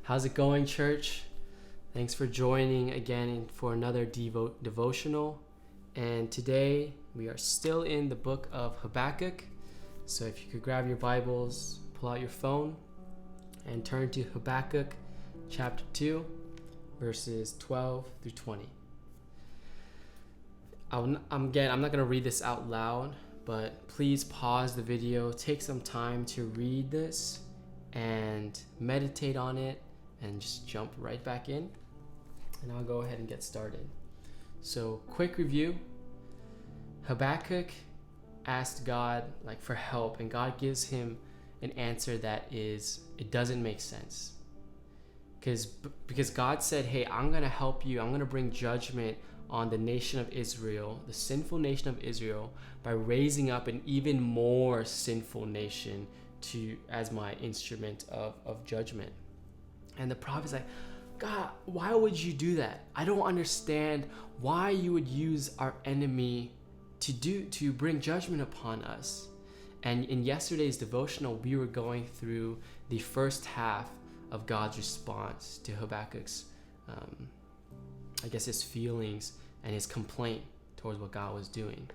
How's it going, church? Thanks for joining again for another devotional. And today we are still in the book of Habakkuk. So if you could grab your Bibles, pull out your phone, and turn to Habakkuk chapter 2, verses 12 through 20. I'm not going to read this out loud, but please pause the video, take some time to read this and meditate on it, and just jump right back in. And I'll go ahead and get started. So, quick review. Habakkuk asked God for help, and God gives him an answer that it doesn't make sense. Because God said, hey, I'm going to help you. I'm going to bring judgment on the nation of Israel, the sinful nation of Israel, by raising up an even more sinful nation as my instrument of judgment. And the prophet's like, God, why would you do that? I don't understand why you would use our enemy to bring judgment upon us. And in yesterday's devotional, we were going through the first half of God's response to Habakkuk's, his feelings and his complaint towards what God was doing.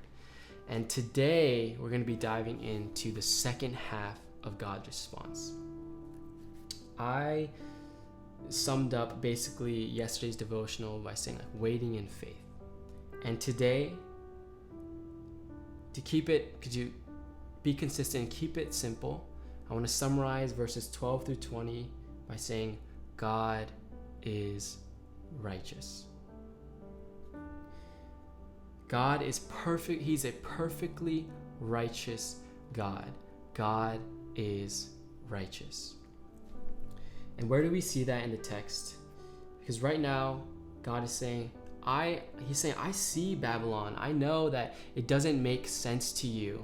And today, we're going to be diving into the second half of God's response. I summed up basically yesterday's devotional by saying waiting in faith. And today, could you be consistent and keep it simple? I want to summarize verses 12 through 20 by saying God is righteous. God is perfect. He's a perfectly righteous God. God is righteous. And where do we see that in the text? Because right now, God is saying, I see Babylon. I know that it doesn't make sense to you.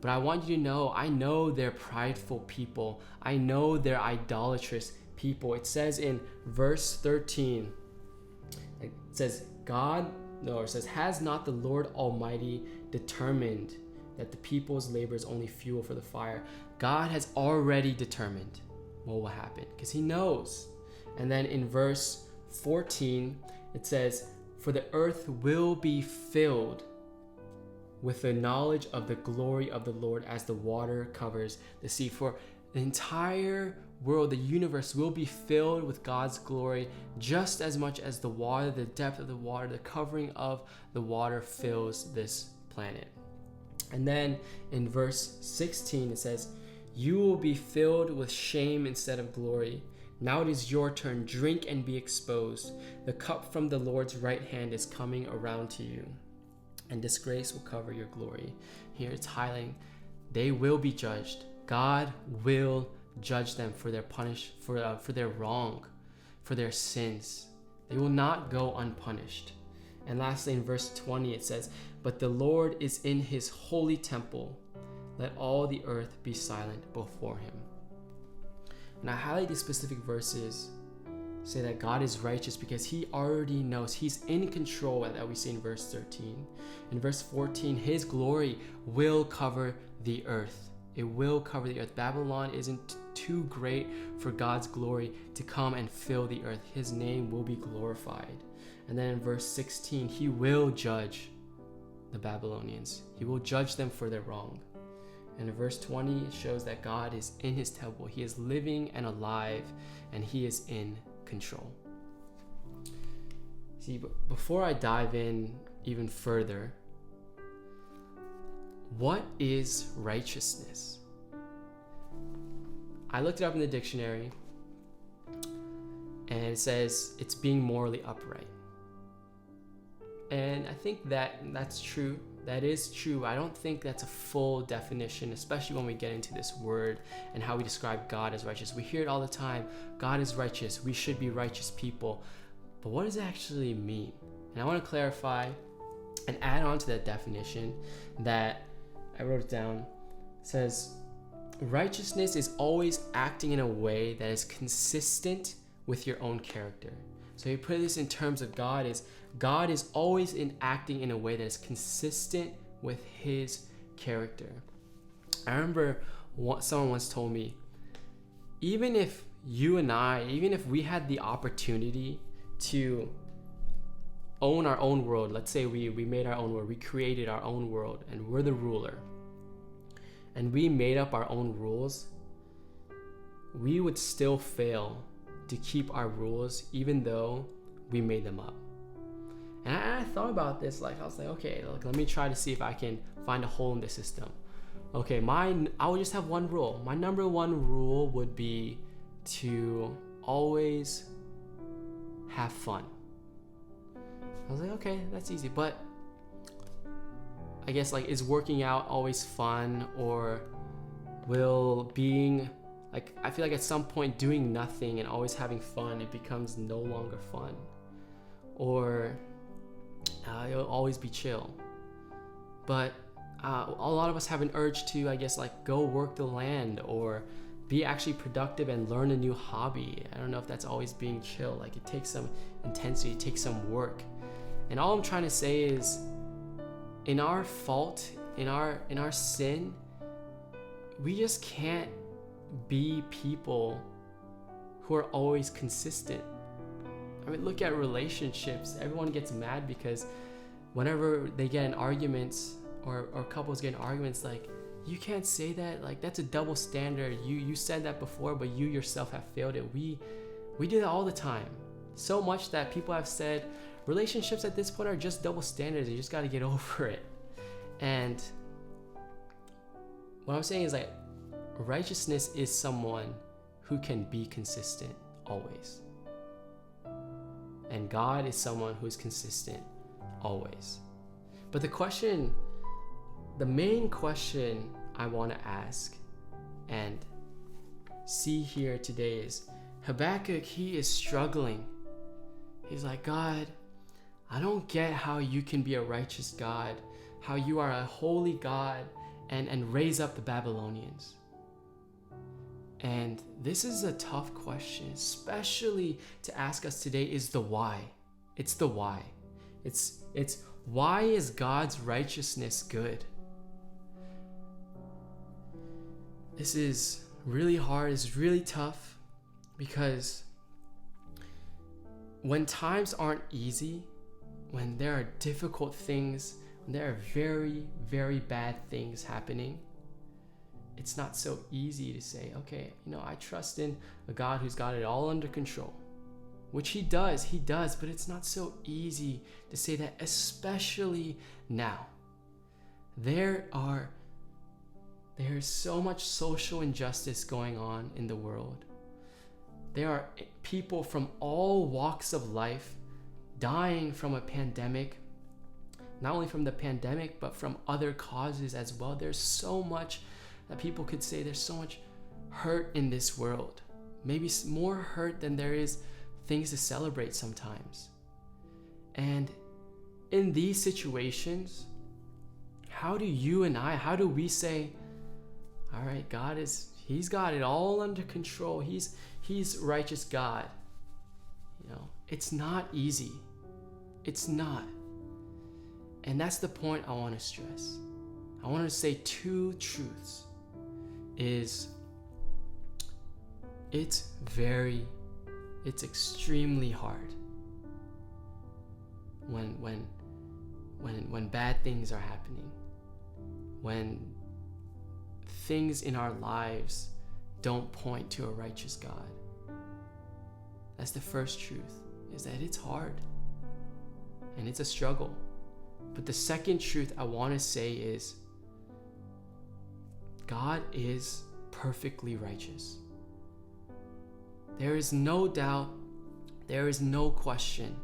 But I want you to know, I know they're prideful people. I know they're idolatrous people. It says in verse 13, it says, has not the Lord Almighty determined that the people's labor is only fuel for the fire? God has already determined what will happen because he knows. And then in verse 14, it says, for the earth will be filled with the knowledge of the glory of the Lord as the water covers the sea. For the entire world, the universe will be filled with God's glory just as much as the water, the depth of the water, the covering of the water fills this planet. And then in verse 16, it says, you will be filled with shame instead of glory. Now it is your turn. Drink and be exposed. The cup from the Lord's right hand is coming around to you, and disgrace will cover your glory. Here it's highlighting they will be judged. God will judge them for their for their wrong, for their sins. They will not go unpunished. And lastly, in verse 20, it says, but the Lord is in his holy temple. Let all the earth be silent before him. And I highlight these specific verses, say that God is righteous because he already knows. He's in control, that we see in verse 13. In verse 14, his glory will cover the earth. It will cover the earth. Babylon isn't too great for God's glory to come and fill the earth. His name will be glorified. And then in verse 16, he will judge the Babylonians. He will judge them for their wrong. And in verse 20, it shows that God is in his temple. He is living and alive, and he is in control. See, before I dive in even further, what is righteousness? I looked it up in the dictionary, and it says it's being morally upright. And I think that's true. That is true. I don't think that's a full definition, especially when we get into this word and how we describe God as righteous. We hear it all the time. God is righteous. We should be righteous people. But what does it actually mean? And I want to clarify and add on to that definition that I wrote it down. It says, righteousness is always acting in a way that is consistent with your own character. So you put this in terms of God is always acting in a way that is consistent with his character. I remember someone once told me, even if you and I, even if we had the opportunity to own our own world, let's say we made our own world, we created our own world, and we're the ruler, and we made up our own rules, we would still fail to keep our rules even though we made them up. And I thought about this, I was like, okay, let me try to see if I can find a hole in the system. Okay, I would just have one rule. My number one rule would be to always have fun. I was like, okay, that's easy. But I guess is working out always fun, or will being I feel like at some point doing nothing and always having fun, it becomes no longer fun. Or it'll always be chill. But a lot of us have an urge to, I guess, go work the land or be actually productive and learn a new hobby. I don't know if that's always being chill. It takes some intensity, it takes some work. And all I'm trying to say is, in our fault, in our sin, we just can't be people who are always consistent. I mean, look at relationships. Everyone gets mad because whenever they get in arguments, or couples get in arguments, you can't say that, that's a double standard. You said that before, but you yourself have failed it. We do that all the time. So much that people have said relationships at this point are just double standards. You just got to get over it. And what I'm saying is righteousness is someone who can be consistent always. And God is someone who is consistent always. But the main question I want to ask and see here today is, Habakkuk, he is struggling. He's like, God, I don't get how you can be a righteous God, how you are a holy God and raise up the Babylonians. And this is a tough question, especially to ask us today, is the why. It's the why. It's why is God's righteousness good? This is really hard, it's really tough, because when times aren't easy, when there are difficult things, when there are very, very bad things happening, it's not so easy to say, okay, I trust in a God who's got it all under control, which he does, but it's not so easy to say that, especially now. There's so much social injustice going on in the world. There are people from all walks of life dying from a pandemic, not only from the pandemic, but from other causes as well. There's so much that people could say, there's so much hurt in this world. Maybe more hurt than there is things to celebrate sometimes. And in these situations, how do we say, all right, he's got it all under control. He's righteous God. It's not easy. It's not. And that's the point I want to stress. I want to say two truths. It's extremely hard when bad things are happening, when things in our lives don't point to a righteous God. That's the first truth, is that it's hard and it's a struggle. But the second truth I want to say is, God is perfectly righteous. There is no doubt, there is no question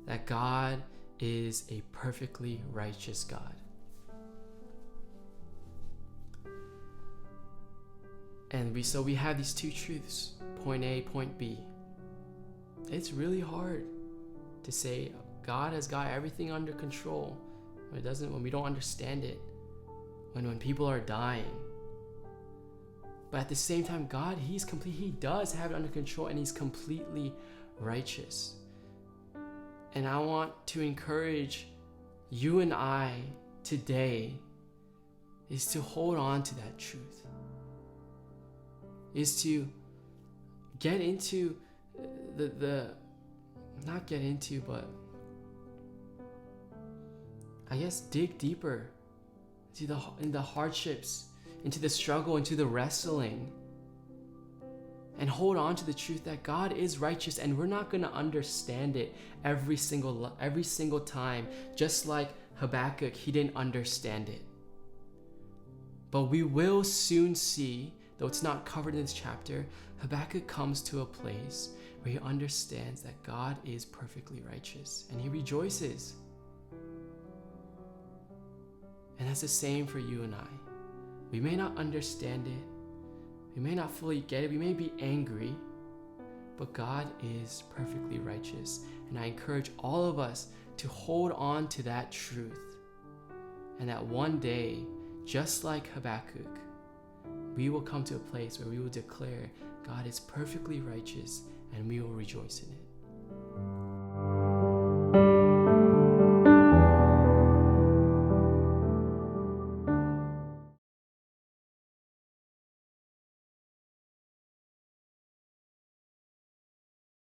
that God is a perfectly righteous God. And we have these two truths, point A, point B. It's really hard to say God has got everything under control when we don't understand it, when people are dying. But at the same time, God, he does have it under control, and he's completely righteous. And I want to encourage you and I today is to hold on to that truth, is to get into not get into, but I guess dig deeper in the hardships, into the struggle, into the wrestling, and hold on to the truth that God is righteous, and we're not going to understand it every single time. Just like Habakkuk, he didn't understand it. But we will soon see, though it's not covered in this chapter, Habakkuk comes to a place where he understands that God is perfectly righteous, and he rejoices. And that's the same for you and I. We may not understand it, we may not fully get it, we may be angry, but God is perfectly righteous. And I encourage all of us to hold on to that truth, and that one day, just like Habakkuk, we will come to a place where we will declare God is perfectly righteous, and we will rejoice in it.